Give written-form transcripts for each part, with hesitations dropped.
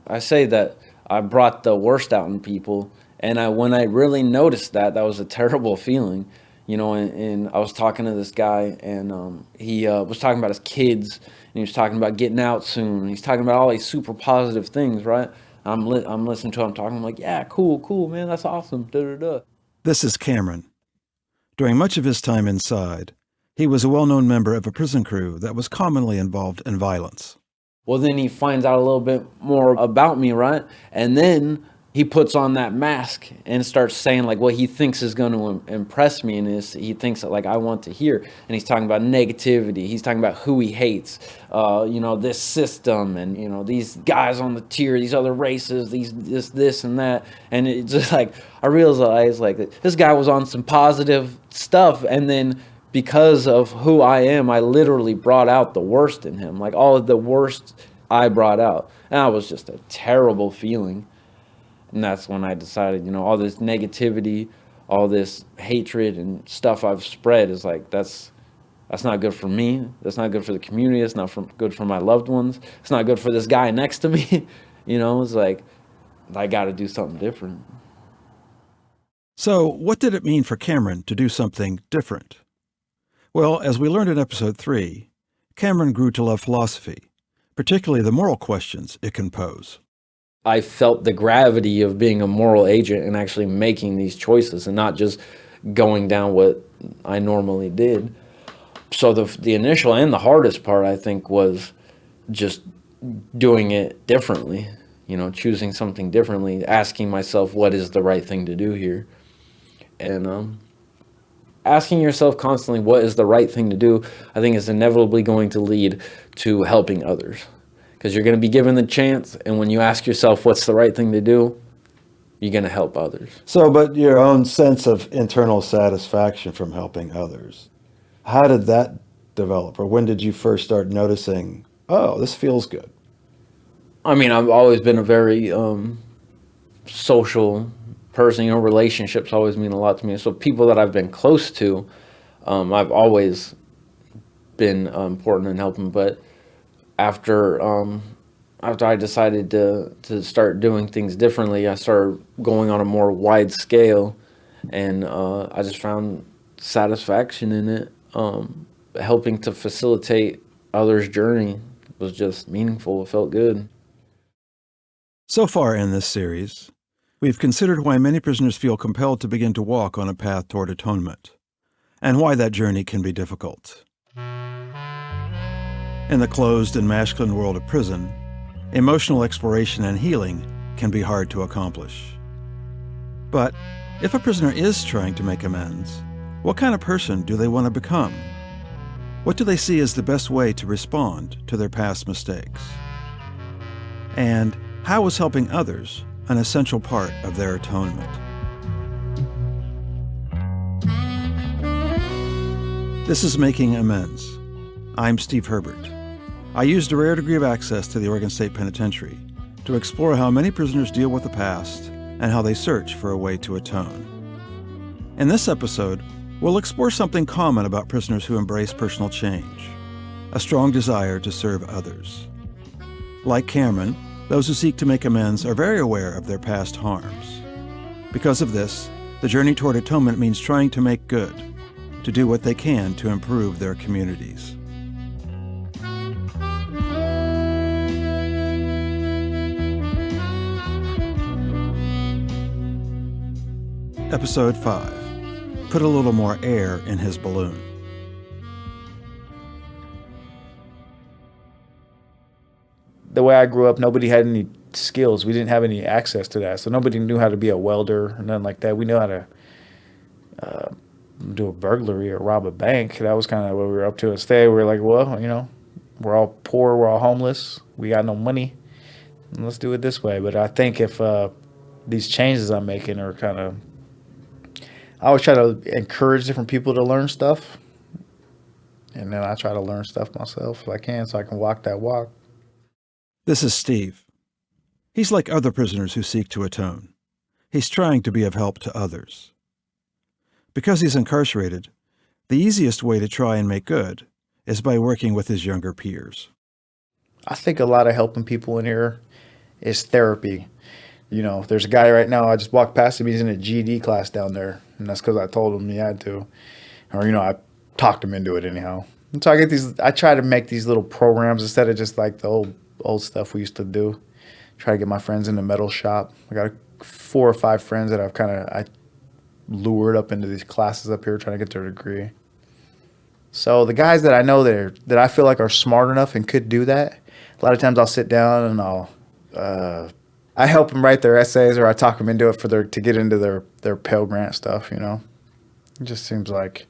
I say that I brought the worst out in people, and when I really noticed that, that was a terrible feeling, and I was talking to this guy, and he was talking about his kids, and he was talking about getting out soon, and he's talking about all these super positive things, right? I'm listening to him talking. I'm like, yeah, cool, man, that's awesome. Da da da. This is Cameron. During much of his time inside, he was a well-known member of a prison crew that was commonly involved in violence. Well, then he finds out a little bit more about me, right? And then he puts on that mask and starts saying like what he thinks is going to impress me, and he thinks that like I want to hear. And he's talking about negativity. He's talking about who he hates, this system, and these guys on the tier, these other races, this and that. And it's just like I realized like this guy was on some positive stuff, and then because of who I am, I literally brought out the worst in him. Like all of the worst I brought out. And that was just a terrible feeling. And that's when I decided, all this negativity, all this hatred and stuff I've spread is like, that's not good for me. That's not good for the community. It's not good for my loved ones. It's not good for this guy next to me. It's like, I got to do something different. So what did it mean for Cameron to do something different? Well, as we learned in episode 3, Cameron grew to love philosophy, particularly the moral questions it can pose. I felt the gravity of being a moral agent and actually making these choices and not just going down what I normally did. So the initial and the hardest part, I think, was just doing it differently, choosing something differently, asking myself what is the right thing to do here. And asking yourself constantly what is the right thing to do, I think is inevitably going to lead to helping others. Because you're going to be given the chance, and when you ask yourself what's the right thing to do, you're going to help others. So, but your own sense of internal satisfaction from helping others, how did that develop? Or when did you first start noticing, oh, this feels good? I mean, I've always been a very social person. Relationships always mean a lot to me. So people that I've been close to, I've always been important in helping. But after I decided to start doing things differently, I started going on a more wide scale, and I just found satisfaction in it. Helping to facilitate others' journey was just meaningful. It felt good. So far in this series, we've considered why many prisoners feel compelled to begin to walk on a path toward atonement, and why that journey can be difficult. In the closed and masculine world of prison, emotional exploration and healing can be hard to accomplish. But if a prisoner is trying to make amends, what kind of person do they want to become? What do they see as the best way to respond to their past mistakes? And how is helping others an essential part of their atonement? This is Making Amends. I'm Steve Herbert. I used a rare degree of access to the Oregon State Penitentiary to explore how many prisoners deal with the past and how they search for a way to atone. In this episode, we'll explore something common about prisoners who embrace personal change, a strong desire to serve others. Like Cameron, those who seek to make amends are very aware of their past harms. Because of this, the journey toward atonement means trying to make good, to do what they can to improve their communities. Episode 5. Put a little more air in his balloon. The way I grew up, nobody had any skills. We didn't have any access to that. So nobody knew how to be a welder or nothing like that. We knew how to do a burglary or rob a bank. That was kind of what we were up to instead. We were like, well, we're all poor. We're all homeless. We got no money. Let's do it this way. But I think if these changes I'm making are kind of, I always try to encourage different people to learn stuff. And then I try to learn stuff myself if I can, so I can walk that walk. This is Steve. He's like other prisoners who seek to atone. He's trying to be of help to others. Because he's incarcerated, the easiest way to try and make good is by working with his younger peers. I think a lot of helping people in here is therapy. You know, there's a guy right now, I just walked past him, he's in a GED class down there, and that's because I told him he had to. Or, you know, I talked him into it anyhow. And so I try to make these little programs instead of just like the old stuff we used to do. Try to get my friends in the metal shop. I got 4 or 5 friends that I lured up into these classes up here trying to get their degree. So the guys that I know that I feel like are smart enough and could do that, a lot of times I'll sit down and I help them write their essays, or I talk them into it to get into their Pell Grant stuff, you know. It just seems like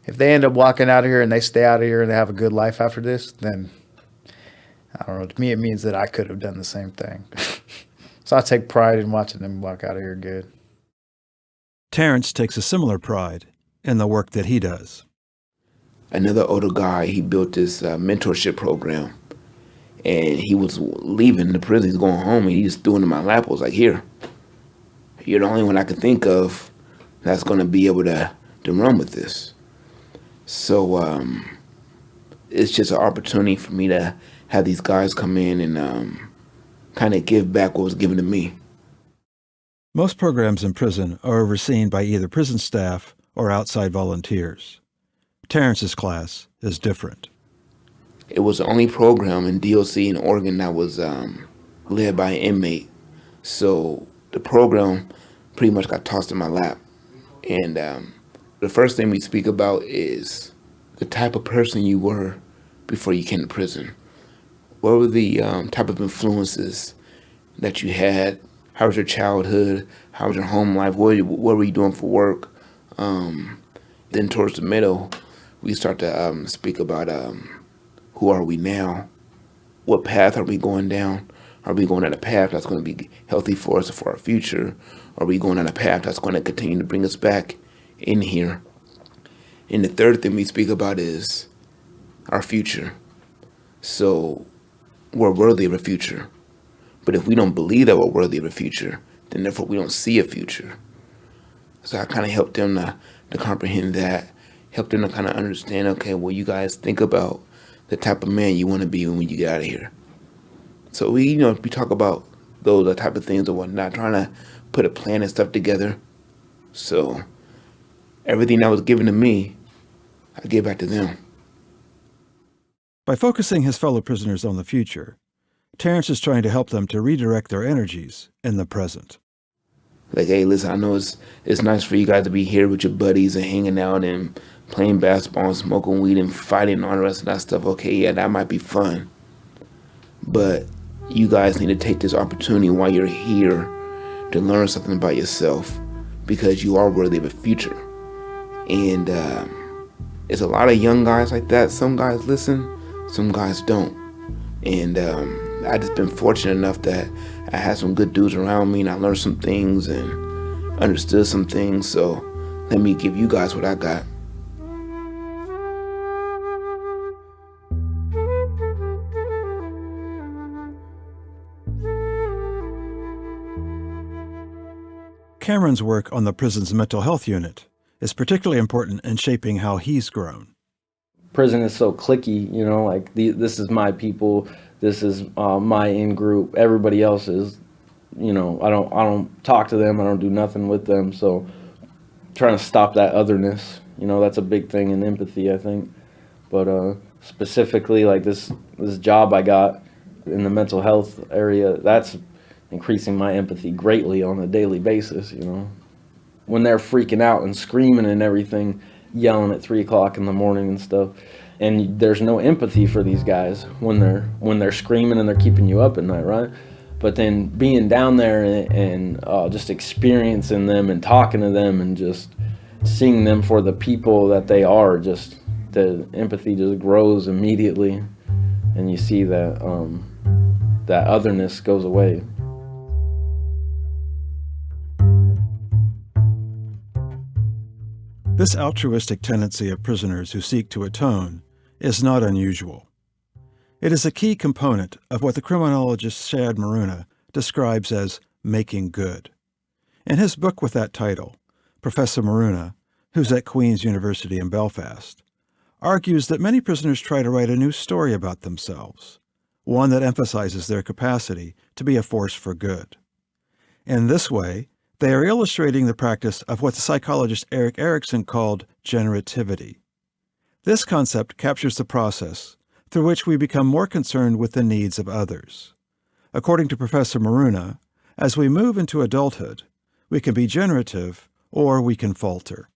if they end up walking out of here and they stay out of here and they have a good life after this, then I don't know. To me, it means that I could have done the same thing. So I take pride in watching them walk out of here good. Terrence takes a similar pride in the work that he does. Another older guy, he built this mentorship program, and he was leaving the prison. He's going home, and he just threw it in my lap. I was like, here, you're the only one I can think of that's going to be able to run with this. So it's just an opportunity for me to have these guys come in and kind of give back what was given to me. Most programs in prison are overseen by either prison staff or outside volunteers. Terrence's class is different. It was the only program in DOC in Oregon that was led by an inmate. So the program pretty much got tossed in my lap. And the first thing we speak about is the type of person you were before you came to prison. What were the type of influences that you had? How was your childhood? How was your home life? What were you doing for work? Then towards the middle, we start to speak about who are we now? What path are we going down? Are we going down a path that's going to be healthy for us for our future? Are we going down a path that's going to continue to bring us back in here? And the third thing we speak about is our future. So we're worthy of a future. But if we don't believe that we're worthy of a future, then therefore we don't see a future. So I kind of helped them to comprehend that, helped them to kind of understand, okay, well, you guys think about the type of man you want to be when you get out of here. So we talk about those type of things and whatnot, trying to put a plan and stuff together. So everything that was given to me, I give back to them. By focusing his fellow prisoners on the future, Terrence is trying to help them to redirect their energies in the present. Like, hey, listen, I know it's nice for you guys to be here with your buddies and hanging out and playing basketball and smoking weed and fighting and all the rest of that stuff. Okay, yeah, that might be fun. But you guys need to take this opportunity while you're here to learn something about yourself, because you are worthy of a future. And it's a lot of young guys like that. Some guys listen, some guys don't. And I just been fortunate enough that I had some good dudes around me, and I learned some things and understood some things. So let me give you guys what I got. Cameron's work on the prison's mental health unit is particularly important in shaping how he's grown. Prison is so cliquey, like this is my people, this is my in-group, everybody else is, I don't talk to them, I don't do nothing with them, so trying to stop that otherness, that's a big thing in empathy, I think. But specifically, like this job I got in the mental health area, that's increasing my empathy greatly on a daily basis, When they're freaking out and screaming and everything, yelling at 3 o'clock in the morning and stuff, and there's no empathy for these guys when they're screaming and they're keeping you up at night, right? But then being down there and just experiencing them and talking to them and just seeing them for the people that they are, just the empathy just grows immediately, and you see that that otherness goes away. This altruistic tendency of prisoners who seek to atone is not unusual. It is a key component of what the criminologist Shad Maruna describes as making good. In his book with that title, Professor Maruna, who's at Queen's University in Belfast, argues that many prisoners try to write a new story about themselves, one that emphasizes their capacity to be a force for good. In this way, they are illustrating the practice of what the psychologist Erik Erikson called generativity. This concept captures the process through which we become more concerned with the needs of others. According to Professor Maruna, as we move into adulthood, we can be generative or we can falter.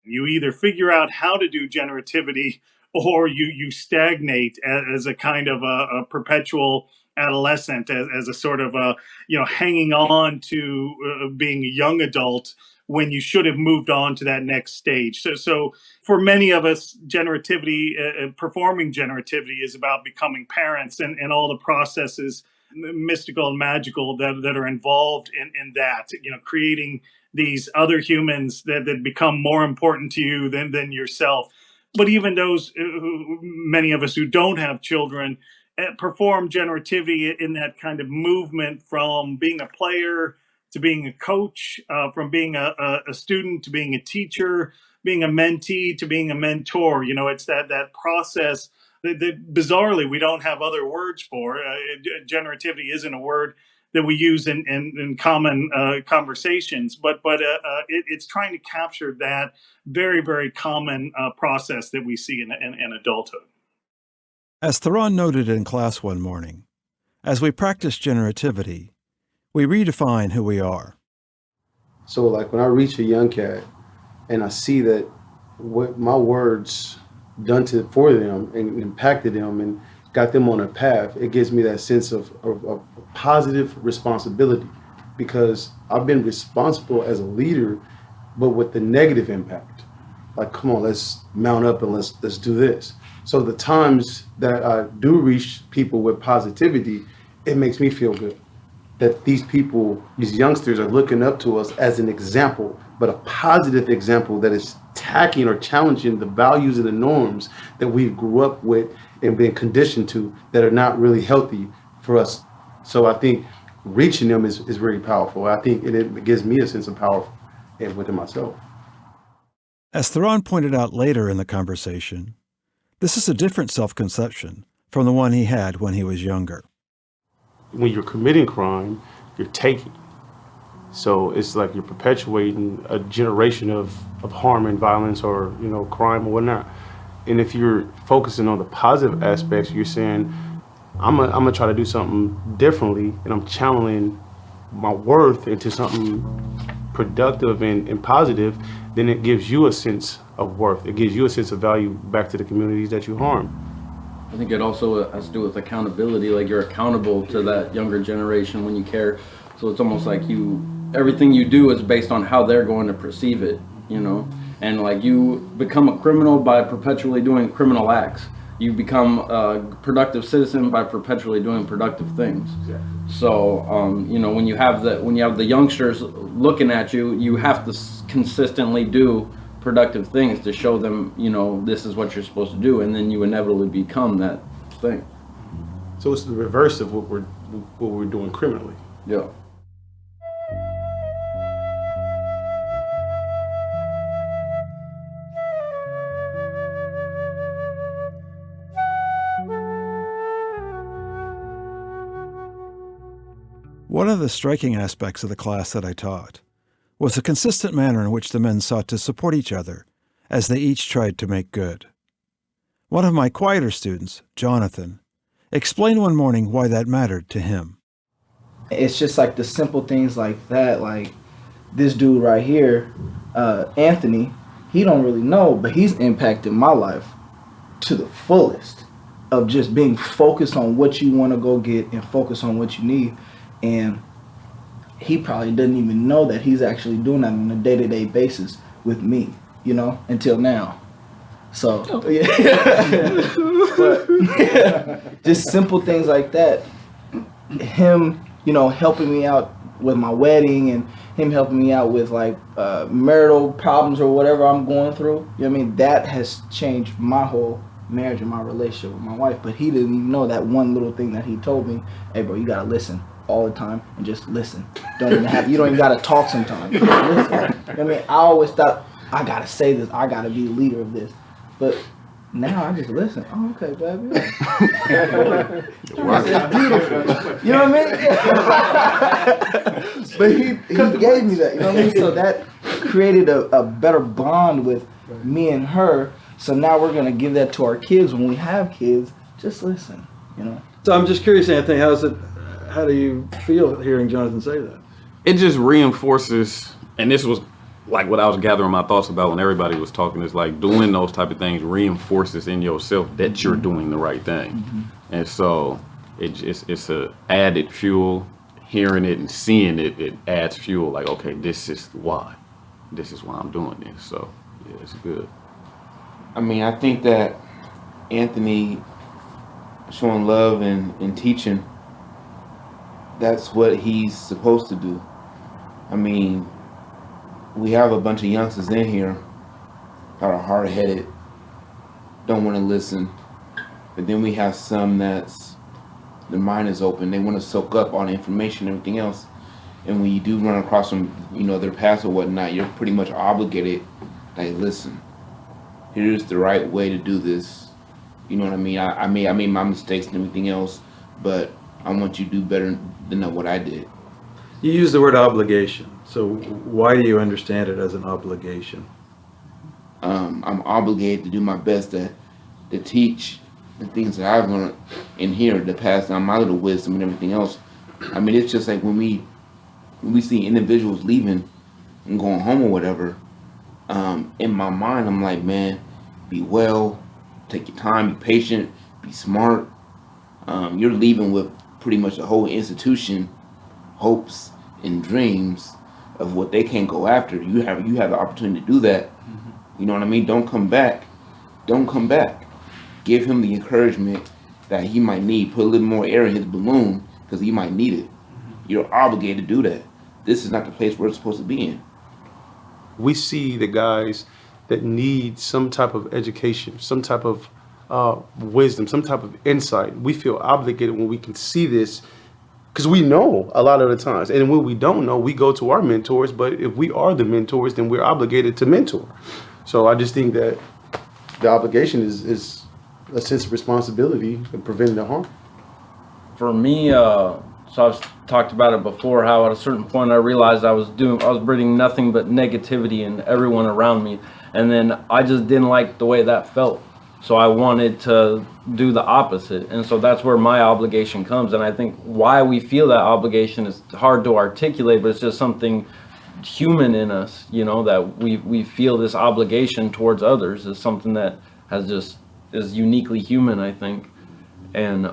You either figure out how to do generativity or you stagnate as a kind of a perpetual adolescent, as a sort of hanging on to being a young adult when you should have moved on to that next stage. So for many of us, generativity, performing generativity, is about becoming parents and all the processes, mystical and magical, that are involved in that. Creating these other humans that become more important to you than yourself. But even those, many of us who don't have children, perform generativity in that kind of movement from being a player to being a coach, from being a student to being a teacher, being a mentee to being a mentor. It's that process that bizarrely we don't have other words for. Generativity isn't a word that we use in common conversations, but it's trying to capture that very, very common process that we see in adulthood. As Theron noted in class one morning, as we practice generativity, we redefine who we are. So like when I reach a young cat and I see that what my words done for them and impacted them and got them on a path, it gives me that sense of positive responsibility, because I've been responsible as a leader, but with the negative impact. Like, come on, let's mount up and let's do this. So the times that I do reach people with positivity, it makes me feel good that these people, these youngsters, are looking up to us as an example, but a positive example that is attacking or challenging the values and the norms that we grew up with and been conditioned to, that are not really healthy for us. So I think reaching them is very powerful. I think it gives me a sense of power within myself. As Theron pointed out later in the conversation, this is a different self-conception from the one he had when he was younger. When you're committing crime, you're taking. So it's like you're perpetuating a generation of harm and violence, or crime or whatnot. And if you're focusing on the positive aspects, you're saying, I'm gonna try to do something differently, and I'm channeling my worth into something productive and positive. Then it gives you a sense of worth. It gives you a sense of value back to the communities that you harm. I think it also has to do with accountability. Like, you're accountable to that younger generation when you care. So it's almost like everything you do is based on how they're going to perceive it, And like, you become a criminal by perpetually doing criminal acts. You become a productive citizen by perpetually doing productive things. Exactly. So, when you have the youngsters looking at you, you have to consistently do productive things to show them, this is what you're supposed to do, and then you inevitably become that thing. So it's the reverse of what we're doing criminally. Yeah. One of the striking aspects of the class that I taught was the consistent manner in which the men sought to support each other as they each tried to make good. One of my quieter students, Jonathan, explained one morning why that mattered to him. It's just like the simple things like that, like this dude right here, Anthony, he don't really know, but he's impacted my life to the fullest, of just being focused on what you want to go get and focus on what you need. And he probably doesn't even know that he's actually doing that on a day-to-day basis with me, until now. So, yeah. But, just simple things like that. Him, helping me out with my wedding, and him helping me out with like marital problems or whatever I'm going through. That has changed my whole marriage and my relationship with my wife. But he didn't even know that one little thing that he told me. Hey, bro, you gotta listen all the time and just listen. You don't even gotta talk sometimes. Listen. I always thought, I gotta say this, I gotta be the leader of this. But Now I just listen. Oh, okay, baby. It's beautiful. You know what I mean? But he gave me that. You know what I mean? So that created a better bond with me and her. So now we're gonna give that to our kids when we have kids. Just listen. You know. So I'm just curious, Anthony, how do you feel hearing Jonathan say that? It just reinforces, and this was like what I was gathering my thoughts about when everybody was talking, is like doing those type of things reinforces in yourself that you're doing the right thing. And so it's a added fuel. Hearing it and seeing it, it adds fuel. Like, okay, this is why I'm doing this. So yeah, it's good. I mean, I think that Anthony showing love and teaching, that's what he's supposed to do. I mean, we have a bunch of youngsters in here that are hard-headed, don't want to listen, but then we have some that's their mind is open, they want to soak up all the information and everything else, and when you do run across them, you know, their past or whatnot, you're pretty much obligated, like, listen, here's the right way to do this. You know what I mean? I made my mistakes and everything else, but I want you to do better than what I did. You use the word obligation. So why do you understand it as an obligation? I'm obligated to do my best to teach the things that I've learned in here, to pass down my little wisdom and everything else. I mean, it's just like when we see individuals leaving and going home or whatever, in my mind, I'm like, man, be well, take your time, be patient, be smart. You're leaving with pretty much the whole institution hopes and dreams of what they can go after. You have the opportunity to do that. You know what I mean? Don't come back. Give him the encouragement that he might need. Put a little more air in his balloon because he might need it. You're obligated to do that. This is not the place we're supposed to be in. We see the guys that need some type of education, some type of wisdom, some type of insight. We feel obligated when we can see this, because we know a lot of the times. And when we don't know, we go to our mentors. But if we are the mentors, then we're obligated to mentor. So I just think that the obligation is a sense of responsibility in preventing the harm. For me, so I've talked about it before, how at a certain point I realized I was bringing nothing but negativity in everyone around me, and then I just didn't like the way that felt. So I wanted to do the opposite, and so that's where my obligation comes. And I think why we feel that obligation is hard to articulate, but it's just something human in us, you know, that we feel this obligation towards others is something that is uniquely human, I think. And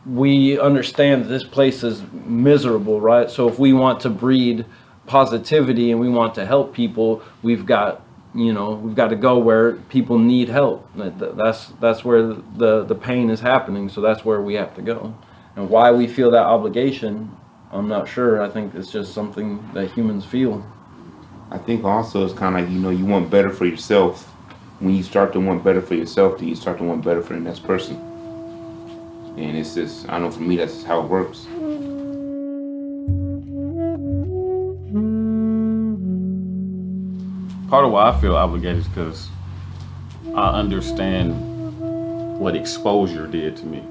we understand that this place is miserable, right? So if we want to breed positivity and we want to help people, we've got to go where people need help. That's where the pain is happening. So that's where we have to go. And why we feel that obligation, I'm not sure. I think it's just something that humans feel. I think also it's kind of like, you know, you want better for yourself. When you start to want better for yourself, then you start to want better for the next person. And it's just, I know for me, that's just how it works. Part of why I feel obligated is because I understand what exposure did to me.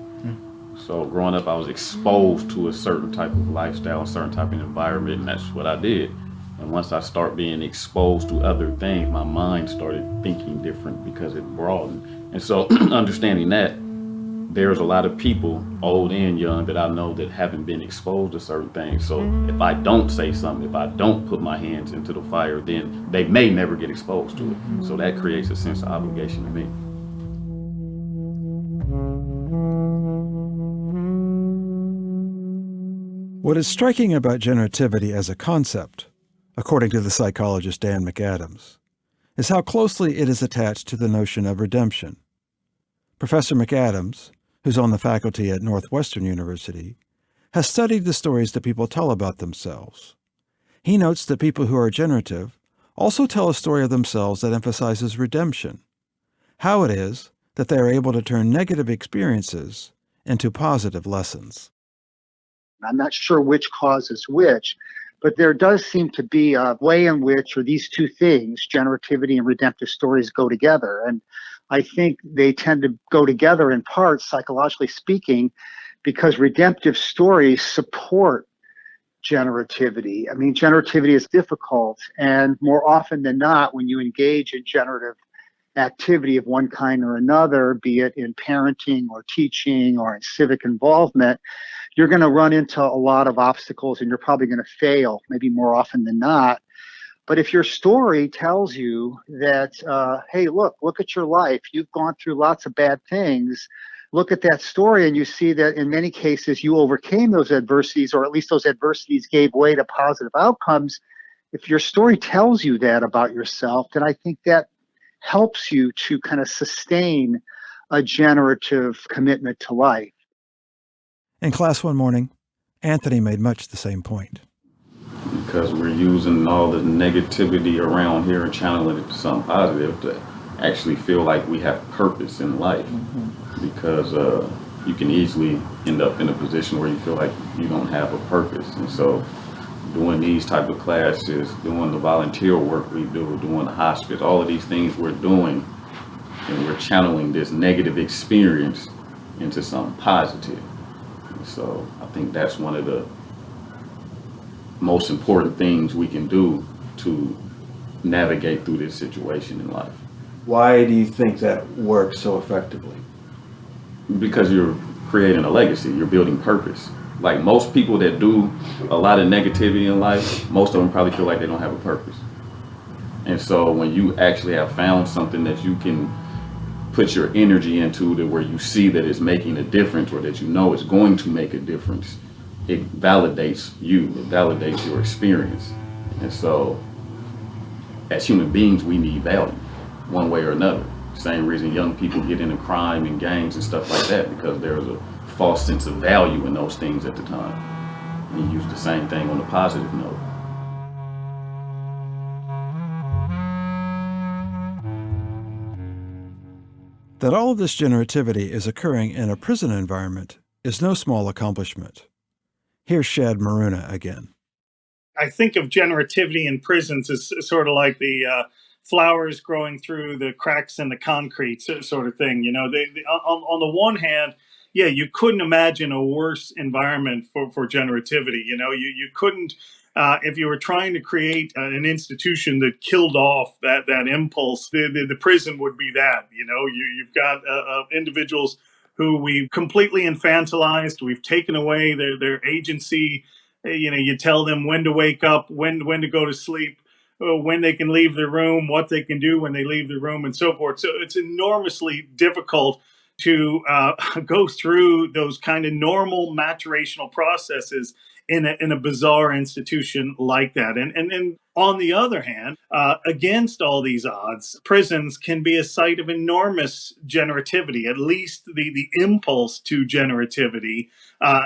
So growing up, I was exposed to a certain type of lifestyle, a certain type of environment, and that's what I did. And once I start being exposed to other things, my mind started thinking different because it broadened. And so understanding that, there's a lot of people, old and young, that I know that haven't been exposed to certain things. So if I don't say something, if I don't put my hands into the fire, then they may never get exposed to it. So that creates a sense of obligation to me. What is striking about generativity as a concept, according to the psychologist Dan McAdams, is how closely it is attached to the notion of redemption. Professor McAdams, who's on the faculty at Northwestern University, has studied the stories that people tell about themselves. He notes that people who are generative also tell a story of themselves that emphasizes redemption, how it is that they are able to turn negative experiences into positive lessons. I'm not sure which causes which, but there does seem to be a way in which, or these two things, generativity and redemptive stories, go together. And I think they tend to go together in part, psychologically speaking, because redemptive stories support generativity. I mean, generativity is difficult. And more often than not, when you engage in generative activity of one kind or another, be it in parenting or teaching or in civic involvement, you're going to run into a lot of obstacles and you're probably going to fail, maybe more often than not. But if your story tells you that, hey, look at your life, you've gone through lots of bad things, look at that story and you see that in many cases you overcame those adversities, or at least those adversities gave way to positive outcomes. If your story tells you that about yourself, then I think that helps you to kind of sustain a generative commitment to life. In class one morning, Anthony made much the same point. Because we're using all the negativity around here and channeling it to something positive to actually feel like we have purpose in life. Because you can easily end up in a position where you feel like you don't have a purpose. And so doing these type of classes, doing the volunteer work we do, doing the hospice, all of these things we're doing, and we're channeling this negative experience into something positive. And so I think that's one of the most important things we can do to navigate through this situation in life. Why do you think that works so effectively? Because you're creating a legacy, you're building purpose. Like most people that do a lot of negativity in life, most of them probably feel like they don't have a purpose. And so when you actually have found something that you can put your energy into, to where you see that it's making a difference, or that you know it's going to make a difference, it validates you, it validates your experience. And so as human beings, we need value one way or another. Same reason young people get into crime and gangs and stuff like that, because there's a false sense of value in those things at the time. And you use the same thing on a positive note. That all of this generativity is occurring in a prison environment is no small accomplishment. Here's Shad Maruna again. I think of generativity in prisons as sort of like the flowers growing through the cracks in the concrete sort of thing. You know, on the one hand, yeah, you couldn't imagine a worse environment for generativity. You know, you couldn't, if you were trying to create an institution that killed off that impulse, the prison would be that. You know, you've got individuals who we've completely infantilized. We've taken away their agency. You know, you tell them when to wake up, when to go to sleep, when they can leave the room, what they can do when they leave the room, and so forth. So it's enormously difficult to go through those kind of normal maturational processes in a bizarre institution like that. And on the other hand, against all these odds, prisons can be a site of enormous generativity. At least the impulse to generativity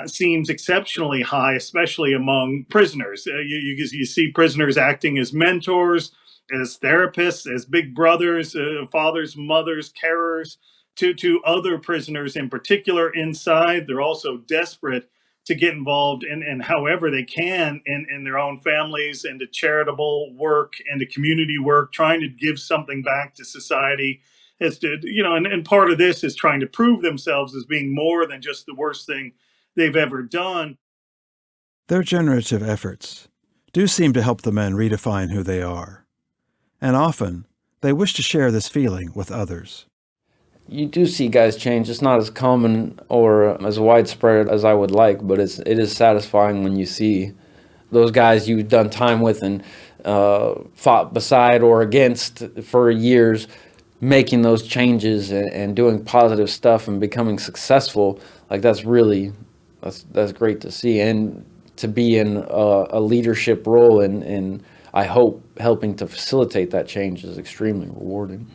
seems exceptionally high, especially among prisoners. You see prisoners acting as mentors, as therapists, as big brothers, fathers, mothers, carers to other prisoners in particular inside. They're also desperate to get involved in however they can in their own families, and to charitable work and to community work, trying to give something back to society. As to, you know, and part of this is trying to prove themselves as being more than just the worst thing they've ever done. Their generative efforts do seem to help the men redefine who they are. And often, they wish to share this feeling with others. You do see guys change. It's not as common or as widespread as I would like, but it is satisfying when you see those guys you've done time with and fought beside or against for years making those changes and doing positive stuff and becoming successful. Like that's great to see, and to be in a leadership role and I hope helping to facilitate that change is extremely rewarding.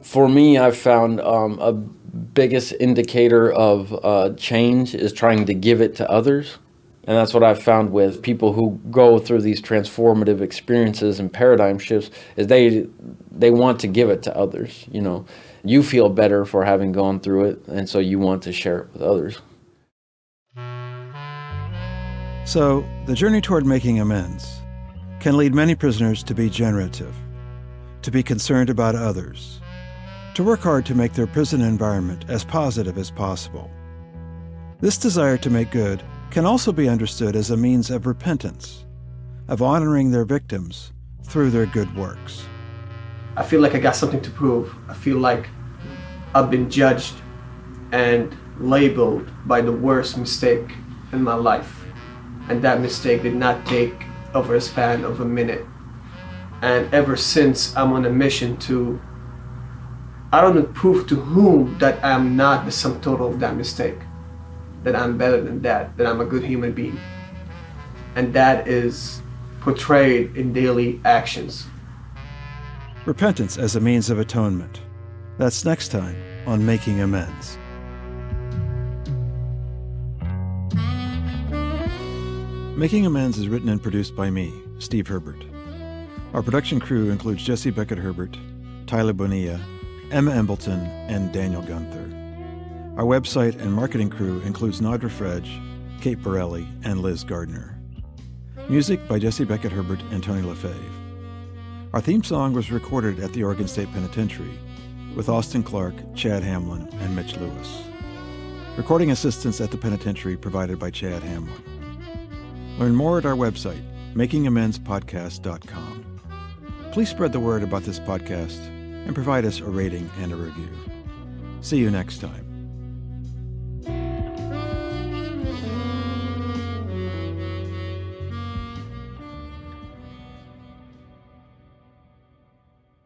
For me, I've found a biggest indicator of change is trying to give it to others. And that's what I've found with people who go through these transformative experiences and paradigm shifts, is they want to give it to others. You know, you feel better for having gone through it, and so you want to share it with others. So, the journey toward making amends can lead many prisoners to be generative, to be concerned about others, to work hard to make their prison environment as positive as possible. This desire to make good can also be understood as a means of repentance, of honoring their victims through their good works. I feel like I got something to prove. I feel like I've been judged and labeled by the worst mistake in my life. And that mistake did not take over a span of a minute. And ever since, I'm on a mission to, I don't know, prove to whom that I'm not the sum total of that mistake, that I'm better than that I'm a good human being. And that is portrayed in daily actions. Repentance as a means of atonement. That's next time on Making Amends. Making Amends is written and produced by me, Steve Herbert. Our production crew includes Jesse Beckett-Herbert, Tyler Bonilla, Emma Embleton, and Daniel Gunther. Our website and marketing crew includes Nadra Fredge, Kate Borelli, and Liz Gardner. Music by Jesse Beckett-Herbert and Tony LaFave. Our theme song was recorded at the Oregon State Penitentiary with Austin Clark, Chad Hamlin, and Mitch Lewis. Recording assistance at the penitentiary provided by Chad Hamlin. Learn more at our website, makingamendspodcast.com. Please spread the word about this podcast and provide us a rating and a review. See you next time.